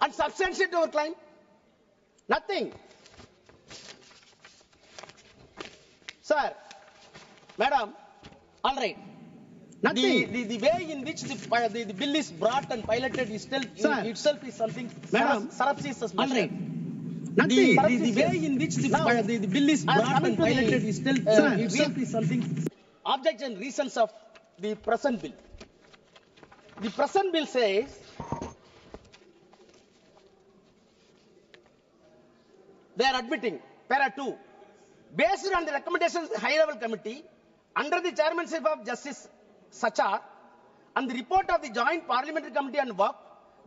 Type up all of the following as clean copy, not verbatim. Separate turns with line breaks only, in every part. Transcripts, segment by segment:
and substantiate our claim? Nothing. Sir, madam, all right. Nothing. The way in which the bill is brought and piloted is still itself is something surreptitious. All right. Nothing. The way in which the bill is brought and piloted is still itself is something. Objects and reasons of the present bill. The present bill says they are admitting, para 2, based on the recommendations of the high level committee under the chairmanship of Justice Sachar and the report of the Joint Parliamentary Committee on Waqf,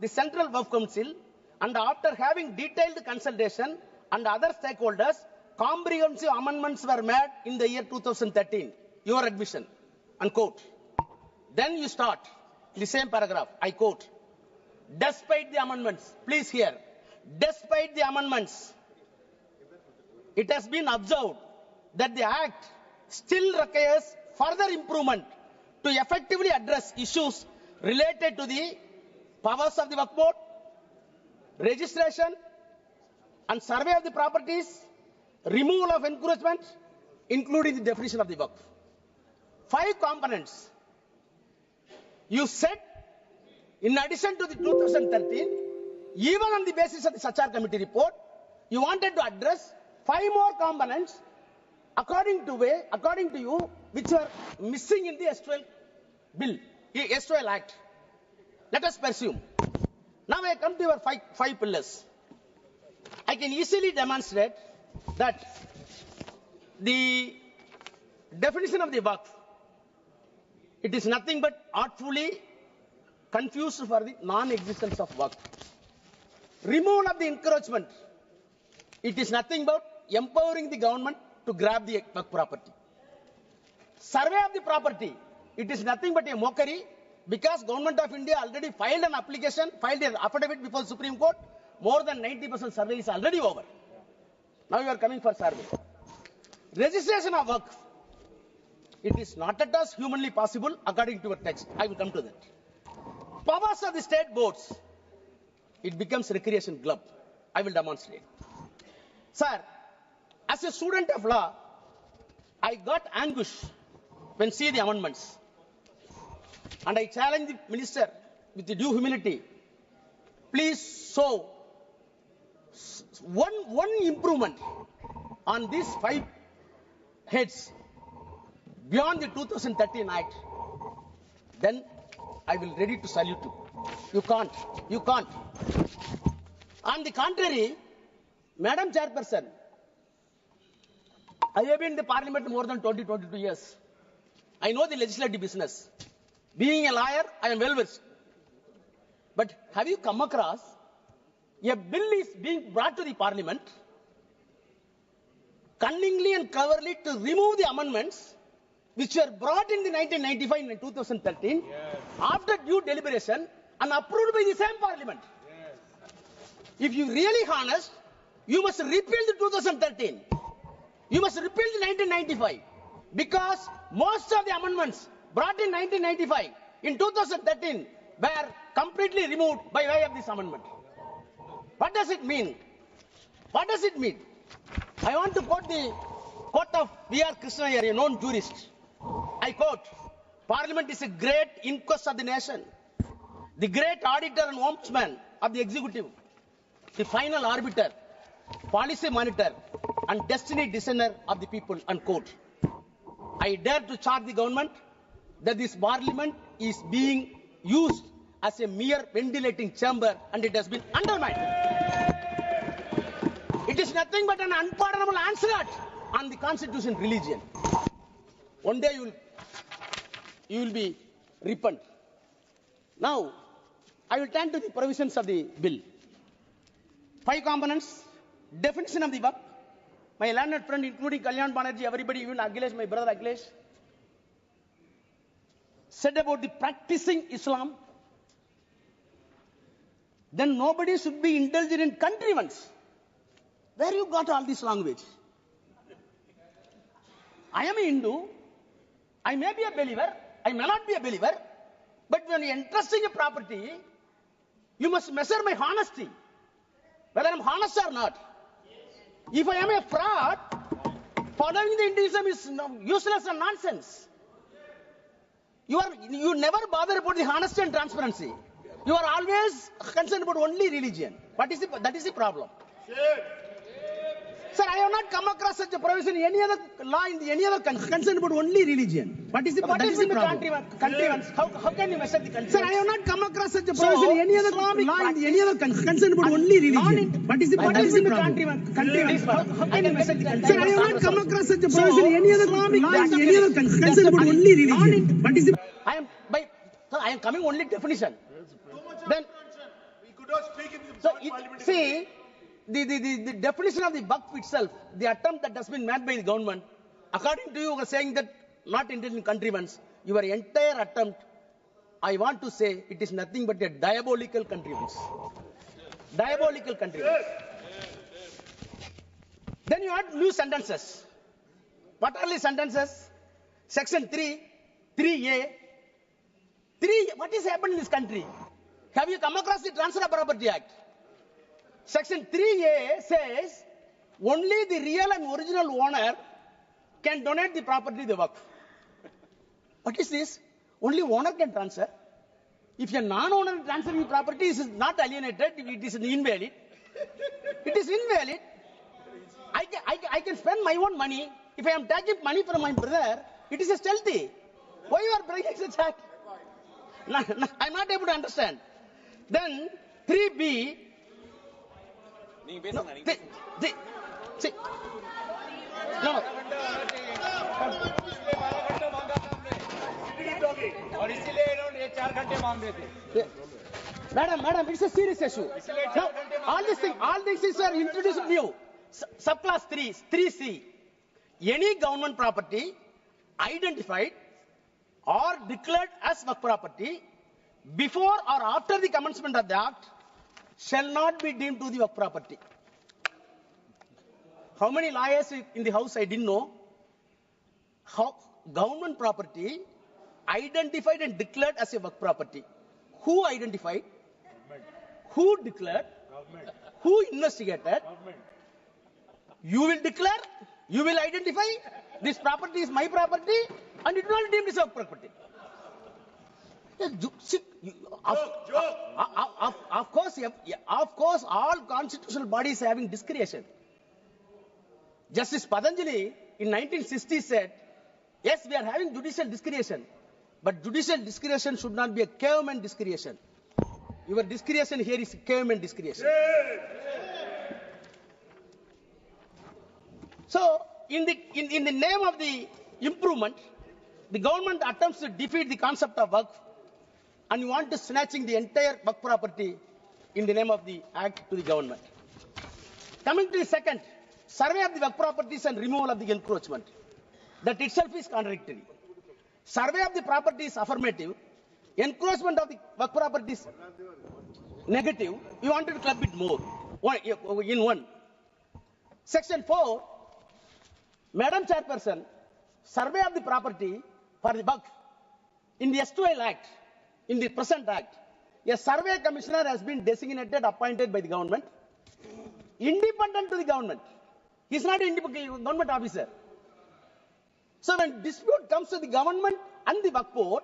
the Central Waqf Council, and after having detailed consultation and other stakeholders, comprehensive amendments were made in the year 2013. Your admission, unquote. Then you start the same paragraph, I quote, despite the amendments, please hear, despite the amendments, it has been observed that the Act still requires further improvement to effectively address issues related to the powers of the Waqf Board, registration and survey of the properties, removal of encroachment, including the definition of the Waqf. 5 components. You said, in addition to the 2013, even on the basis of the Sachar committee report, you wanted to address 5 more components according to you, which were missing in the S12 bill, the S12 Act. Let us pursue. Now I come to your 5 pillars. I can easily demonstrate that the definition of the Waqf, it is nothing but artfully confused for the non-existence of Waqf. Removal of the encroachment, it is nothing but empowering the government to grab the Waqf property. Survey of the property, it is nothing but a mockery because Government of India already filed an application, filed an affidavit before the Supreme Court. More than 90% survey is already over. Now you are coming for survey. Registration of Waqf, it is not at all humanly possible according to your text. I will come to that. Powers of the state boards, it becomes recreation club. I will demonstrate. Sir, as a student of law, I got anguish when see the amendments. And I challenge the minister with the due humility. Please show one improvement on these 5 heads beyond the 2013 Act. Then I will ready to salute you. You can't. You can't. On the contrary, Madam Chairperson, I have been in the Parliament more than 22 years. I know the legislative business. Being a lawyer, I am well versed. But have you come across a bill is being brought to the Parliament cunningly and cleverly to remove the amendments which were brought in the 1995 and 2013 after due deliberation and approved by the same Parliament? If you really honest, you must repeal the 2013. You must repeal the 1995 because most of the amendments brought in 1995 in 2013 were completely removed by way of this amendment. What does it mean? What does it mean? I want to quote the quote of V.R. Krishna, a known jurist. I quote, Parliament is a great inquest of the nation, the great auditor and ombudsman of the executive, the final arbiter, policy monitor, and destiny designer of the people, unquote. I dare to charge the government that this Parliament is being used as a mere ventilating chamber and it has been undermined. It is nothing but an unpardonable onslaught on the constitution religion. One day you will be repent. Now, I will turn to the provisions of the bill. 5 components, definition of the Waqf. My learned friend, including Kalyan Banerjee, everybody, even Akhilesh, my brother Akhilesh, said about the practicing Islam. Then nobody should be indulged in contrivance. Where you got all this language? I am a Hindu. I may be a believer. I may not be a believer. But when you are entrusting a property, you must measure my honesty. whether I'm honest or not. If I am a fraud, following the Hinduism is useless and nonsense. You never bother about the honesty and transparency. You are always concerned about only religion. That is the problem. Sir, I have not come across such a provision in any other law in any other country. Concerned about only religion. What is the problem? How can you measure the country? Sir, I have not come across such a provision in any other law in any other country. Concerned about only religion. What is the problem? How can you measure the country? Sir, I have not come across such a provision in any other law in any other country. Concerned about only religion. What is the? I am coming only definition. Then we could not speak in the see. The definition of the Waqf itself, the attempt that has been made by the government, according to you are saying that not Indian countrymen, your entire attempt, I want to say, it is nothing but a diabolical countrymen. Diabolical countrymen. Then you add new sentences. What are the sentences? Section 3, 3A. What is happening in this country? Have you come across the Transfer of Property Act? Section 3A says only the real and original owner can donate the property to the Waqf. What is this? Only owner can transfer. If a non-owner transferring property is not alienated, it is invalid. It is invalid. I can spend my own money. If I am taking money from my brother, it is a stealthy. Why you are breaking such act? I am not able to understand. Then 3B. No, see. No. Madam, it's a serious issue. Now, all these things are introduced new. Subclass 3C. Any government property identified or declared as Waqf property before or after the commencement of the act shall not be deemed to the Waqf property. How many lawyers in the house I didn't know? How government property identified and declared as a Waqf property. Who identified? Government. Who declared? Government. Who investigated? Government. You will declare, you will identify, this property is my property and it will not be deemed as Waqf property. Of course, all constitutional bodies having discretion. Justice Patanjali in 1960 said, yes, we are having judicial discretion, but judicial discretion should not be a caveman discretion. Your discretion here is caveman discretion. So, in the name of the improvement, the government attempts to defeat the concept of Waqf, and you want to snatching the entire Waqf property in the name of the act to the government. Coming to the second, survey of the Waqf properties and removal of the encroachment. That itself is contradictory. Survey of the property is affirmative. Encroachment of the Waqf property is negative. You wanted to club it more in one. Section 4, Madam Chairperson, survey of the property for the Waqf in the S2L Act, in the present Act, a survey commissioner has been designated, appointed by the government, independent to the government. He is not an independent government officer. So when dispute comes to the government and the Waqf board,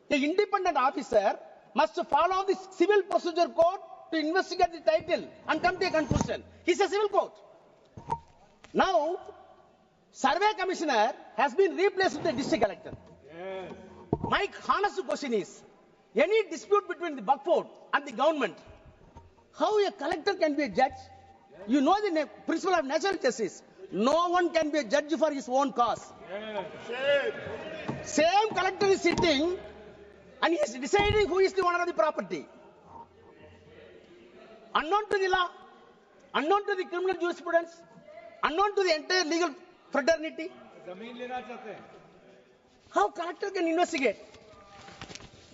the independent officer must follow the civil procedure code to investigate the title and come to a conclusion. He is a civil court. Now, survey commissioner has been replaced with the district collector. Yes. My honest question is, any dispute between the Waqf board and the government, how a collector can be a judge? You know the principle of natural justice. No one can be a judge for his own cause. Yes. Same collector is sitting and he is deciding who is the owner of the property. Unknown to the law, unknown to the criminal jurisprudence, unknown to the entire legal fraternity. How collector can investigate?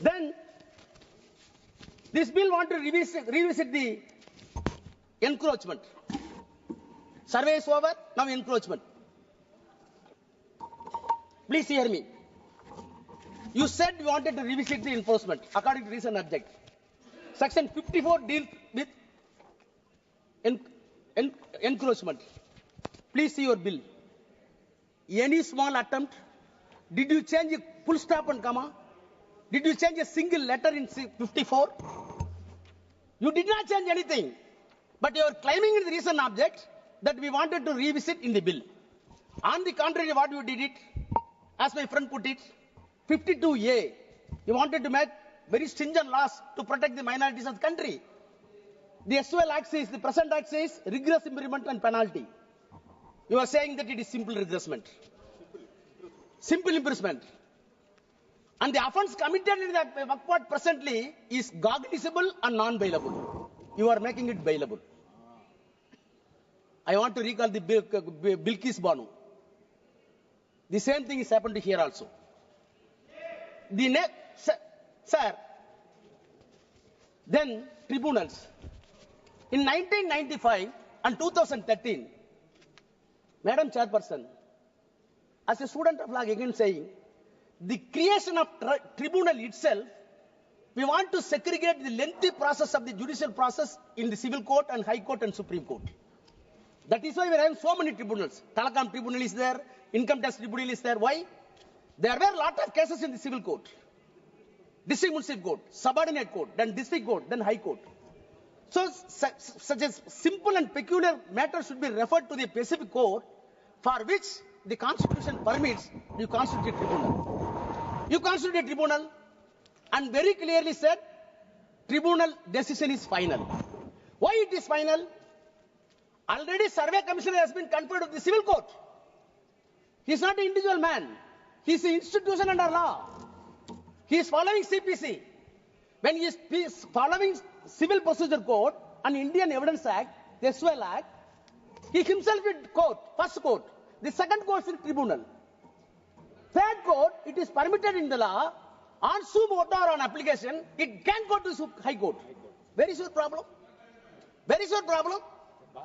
Then this bill want to revisit the encroachment. Survey is over, now encroachment. Please hear me. You said you wanted to revisit the enforcement according to recent object. Section 54 deals with En- encroachment. Please see your bill. Any small attempt? Did you change a full stop and comma? Did you change a single letter in 54? You did not change anything. But you are claiming in the recent object that we wanted to revisit in the bill. On the contrary, what you did it, as my friend put it, 52A, you wanted to make very stringent laws to protect the minorities of the country. The SOL Act says, the present Act says, rigorous imprisonment and penalty. You are saying that it is simple regressment. Simple imprisonment. And the offence committed in the Waqf presently is cognizable and non-bailable. You are making it bailable. I want to recall the Bilkis Banu. The same thing is happened here also. The next, sir, then tribunals. In 1995 and 2013, Madam Chairperson, as a student of law, again saying, the creation of tribunal itself, we want to segregate the lengthy process of the judicial process in the civil court and high court and supreme court. That is why we are having so many tribunals. Telecom tribunal is there, income tax tribunal is there. Why? There were a lot of cases in the civil court, district municipal court, subordinate court, then district court, then high court. So such a simple and peculiar matter should be referred to the specific court for which the Constitution permits you constitute a tribunal. You constitute a tribunal and very clearly said tribunal decision is final. Why it is final? Already survey commissioner has been conferred with the civil court. He is not an individual man. He is an institution under law. He is following CPC. When he is following Civil Procedure Code and Indian Evidence Act, the SOL Act, he himself is court, first court. The second court is tribunal. Third court, it is permitted in the law, on suo motu or on application, it can go to high court. Where is your problem? Where is your problem?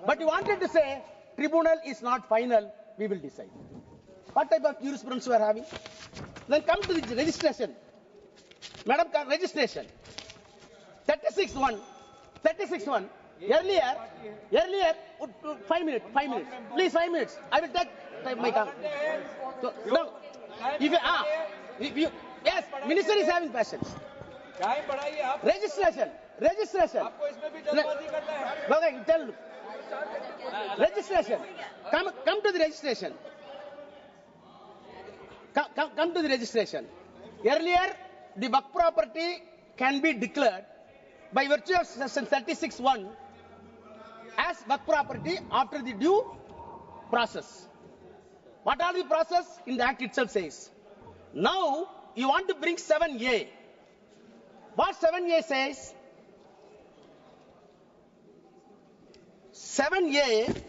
But you wanted to say, tribunal is not final, we will decide. What type of jurisprudence you are having? Then come to the registration. Madam, registration. 36-1. Earlier, 5 minutes. Please, 5 minutes. I will take my time. So, no. If you, yes, minister is having patience. Registration. Okay, tell. Registration. Come to the registration. Come to the registration. Earlier, the Waqf property can be declared by virtue of section 36(1) as Waqf property after the due process. What are the process? In the Act itself says. Now, you want to bring 7A. What 7A says? 7A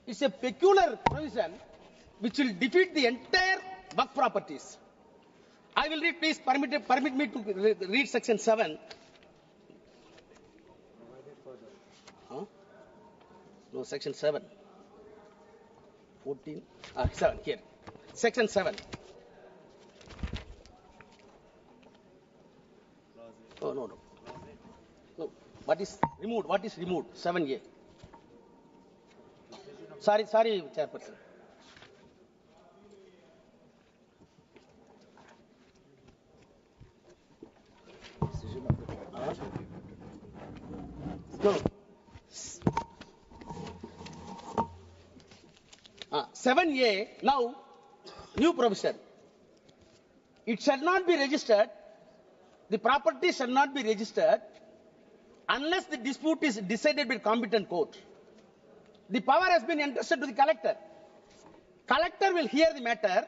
is a peculiar provision which will defeat the entire Waqf properties. I will read, please permit me to read section 7. Huh? No, section 7. 14. 7 here. Section 7. Oh, no. No. What is removed? 7A. Sorry, Chairperson. No. 7A, now, new provision. It shall not be registered, the property shall not be registered unless the dispute is decided by competent court. The power has been entrusted to the collector. Collector will hear the matter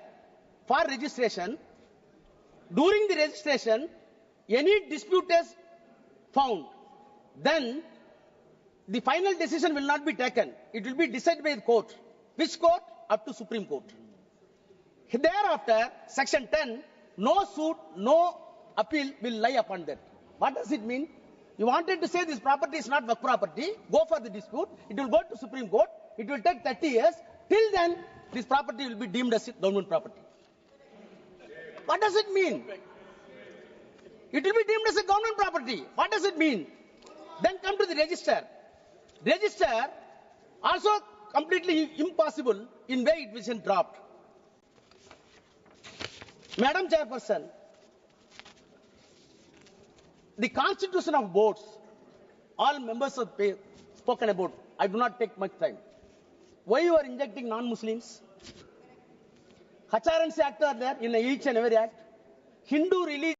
for registration. During the registration, any dispute is found, then the final decision will not be taken. It will be decided by the court. Which court? Up to Supreme Court. Thereafter, section 10, no suit, no appeal will lie upon that. What does it mean? You wanted to say this property is not Waqf property, go for the dispute, it will go to Supreme Court, it will take 30 years, till then this property will be deemed as government property. What does it mean? It will be deemed as a government property. What does it mean? Then come to the register. Register also completely impossible in way it was dropped. Madam Chairperson, the constitution of boards, all members have spoken about. I do not take much time. Why you are injecting non-Muslims? HRNC Act are there in each and every act. Hindu religion.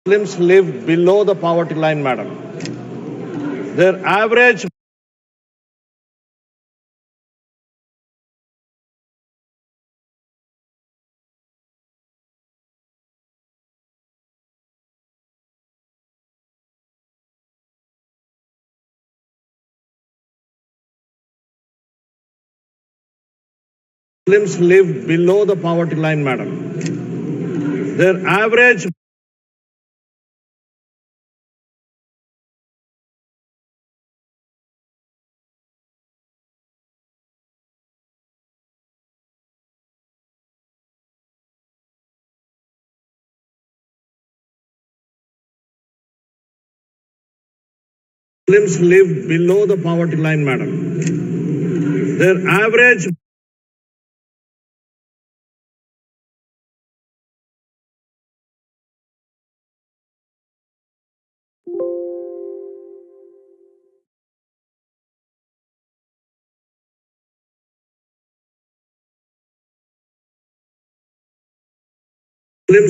Muslims live below the poverty line, madam. Their average Muslims live below the poverty line, madam. Their average Muslims live below the poverty line, madam. Their average Muslims